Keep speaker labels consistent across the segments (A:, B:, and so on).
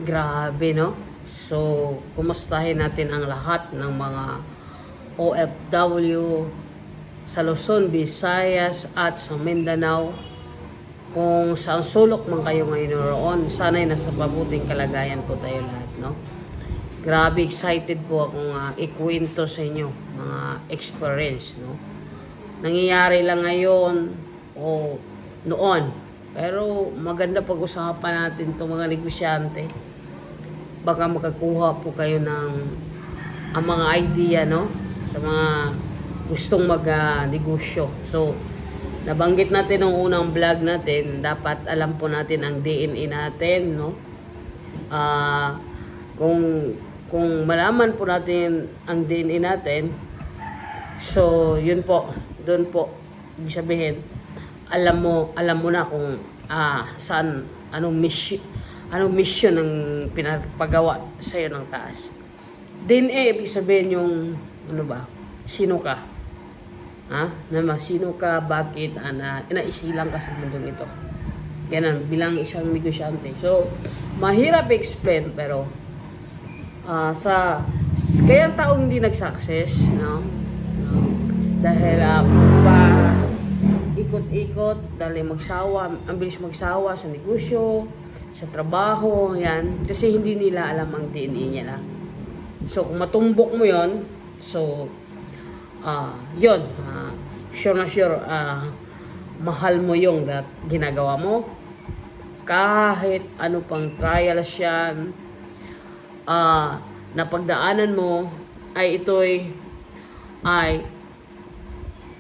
A: Grabe, no? So, kumustahin natin ang lahat ng mga OFW sa Luzon, Visayas at sa Mindanao. Kung saan sulok man kayo ngayon roon, sana'y nasa mabuting kalagayan po tayo lahat, no? Grabe, excited po akong ikwento sa inyo mga experience, no? Nangyayari lang ngayon o noon. Pero maganda pag-usapan natin itong mga negosyante. Baka makakuha po kayo ng mga idea, no? Sa mga gustong mag-negosyo. So, nabanggit natin nung unang vlog natin, dapat alam po natin ang DNA natin, no? Kung malaman po natin ang DNA natin, so, yun po, doon po, ibig sabihin, alam mo na kung saan, anong mission ang pinapagawa sa iyo ng taas. DNA, ibig sabihin yung, ano ba, sino ka? Sino ka, bakit, inaisilang ka sa mundong ito. Ganun, bilang isang negosyante. So, mahirap i-explain, pero, kaya ang tao hindi nag-success, no? Dahil, ikot-ikot, dahil ang bilis magsawa sa negosyo, sa trabaho, yan. Kasi hindi nila alam ang DNA nila. So, kung matumbok mo yon, so, yun, sure na sure, mahal mo yung ginagawa mo. Kahit ano pang trials yan, napagdaanan mo, ay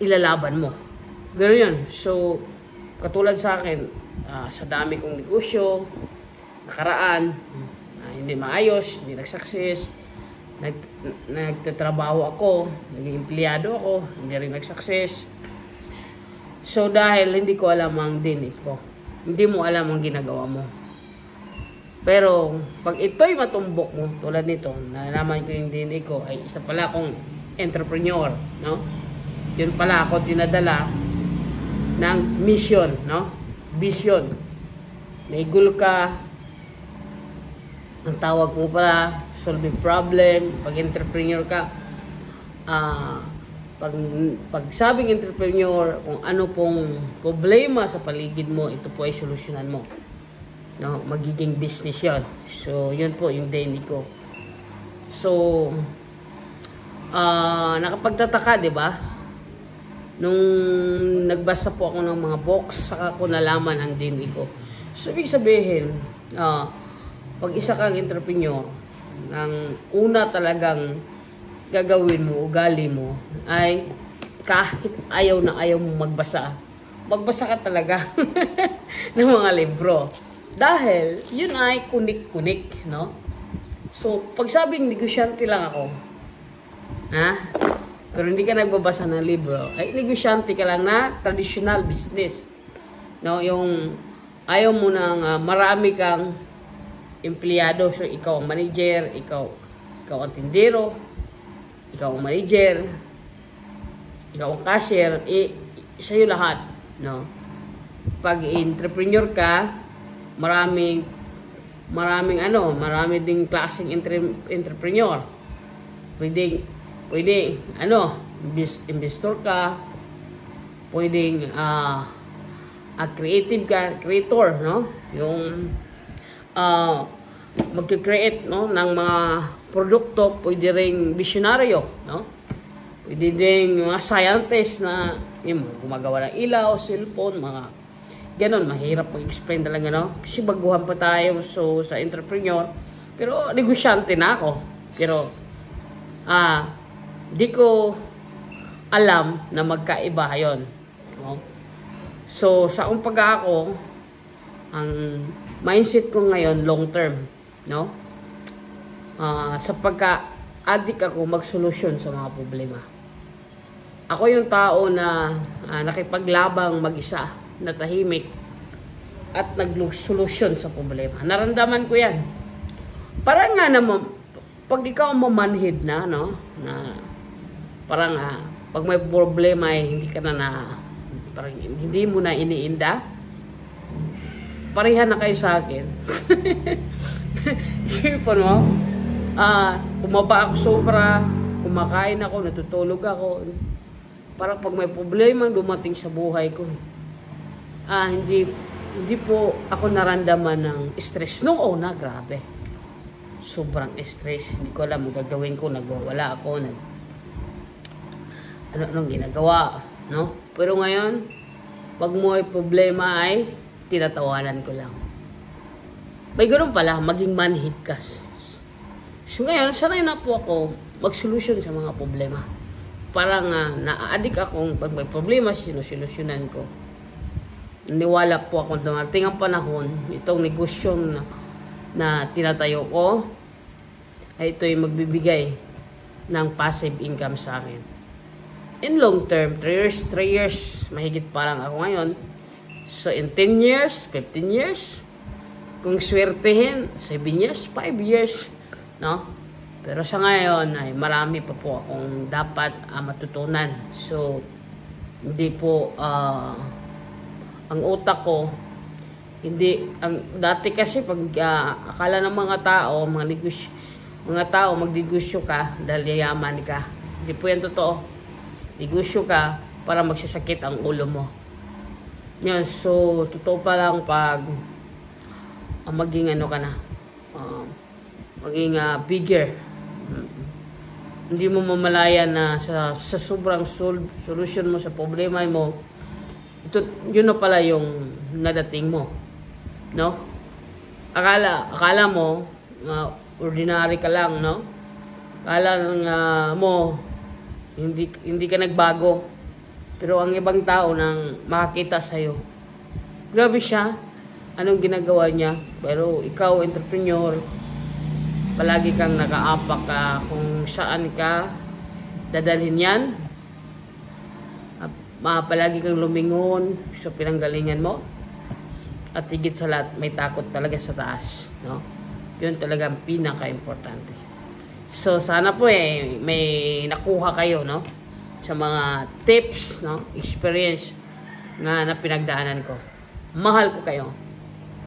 A: ilalaban mo. Gano'n yun. So, katulad sa akin, sa dami kong negosyo, nakaraan, hindi maayos, hindi nag-success, nagtatrabaho ako, naging empleyado ako, hindi rin nag-success. So, dahil hindi ko alam ang DNA ko, hindi mo alam ang ginagawa mo. Pero, pag ito'y matumbok mo, tulad nito, nalaman ko yung DNA ko, ay isa pala akong entrepreneur, no? Yun pala ako dinadala ng mission, no? Vision. May goal ka, ang tawag mo pala, solving problem. Pag entrepreneur ka, pag sabing entrepreneur, kung ano pong problema sa paligid mo, ito po ay solusyonan mo. No? Magiging business yan. So, yun po yung daily ko. So, nakapagtataka, di ba? Nung nagbasa po ako ng mga books, saka ko nalaman ang DNA ko. So, ibig sabihin, pag isa kang entrepreneur, ang una talagang gagawin mo, ugali mo, ay kahit ayaw na ayaw mo magbasa ka talaga ng mga libro. Dahil, yun ay kunik-kunik, no? So, pag sabing negosyante lang ako, pero hindi ka nagbabasa ng libro, ay negosyante ka lang na traditional business. No, yung ayaw mo nang marami kang empleyado. So, ikaw ang manager, ikaw ang tindero, ikaw ang manager, ikaw ang cashier, sa'yo lahat. No? Pag entrepreneur ka, marami ding klaseng entrepreneur. Pwede, investor ka, pwedeng, creative ka, creator, no? Yung, mag-create, no, ng mga produkto, pwede ring visionaryo, no? Pwede ding mga scientist na, yung gumagawa ng ilaw, cellphone, mga, ganon, mahirap mag-explain talaga, no? Kasi baguhan pa tayo, so, sa entrepreneur, pero, negosyante na ako, pero, di ko alam na magkaiba yon, no? So, sa umpaga ako, ang mindset ko ngayon, long term, no? Sa pagka-addict ako, magsolusyon sa mga problema. Ako yung tao na nakipaglabang mag-isa, na tahimik, at nagsolusyon sa problema. Naramdaman ko yan. Parang nga naman, pag ikaw mamanhid na, no? Na, parang pag may problema ay hindi ka parang hindi mo na iniinda. pareha na kayo sa akin. Isipin mo, bumaba ako sobra, kumakain ako, natutulog ako. Parang pag may problema dumating sa buhay ko, hindi po ako naramdaman ng stress. Nung una, grabe. Sobrang stress. Hindi ko alam ang gagawin ko. Nagwawala ako. Anong ginagawa. No? Pero ngayon, pag may problema ay tinatawanan ko lang. May ganoon pala, maging manhid ka. So ngayon, sanay na po ako mag-solusyon sa mga problema. Parang na-addict akong pag may problema, sinusolusyonan ko. Niwala po ako dumating ang panahon, itong negosyo na tinatayo ko, ay ito'y magbibigay ng passive income sa akin. In long term, 3 years, mahigit parang ako ngayon. So in 10 years, 15 years, kung swertehin, 7 years, 5 years, no? Pero sa ngayon ay marami pa po akong dapat matutunan. So hindi po ang utak ko dati kasi pag akala ng mga tao, magnegosyo ka dahil yayaman ka. Hindi po yan totoo. Negosyo ka para magsasakit ang ulo mo. Yan, so totoo pa lang pag maging ano ka na, maging bigger. Hindi mo mamalayan na sa sobrang solution mo sa problema mo, yun na pala yung nadating mo. No? Akala mo, ordinary ka lang, no? Akala mo, hindi ka nagbago. Pero ang ibang tao nang makakita sa'yo, grabe siya, anong ginagawa niya. Pero ikaw, entrepreneur, palagi kang nakaapak kung saan ka dadalhin yan. Palagi kang lumingon sa pinanggalingan mo. At higit sa lahat, may takot talaga sa taas. No? Yun talaga ang pinaka-importante. So, sana po may nakuha kayo, no? Sa mga tips, no? Experience na pinagdaanan ko. Mahal ko kayo.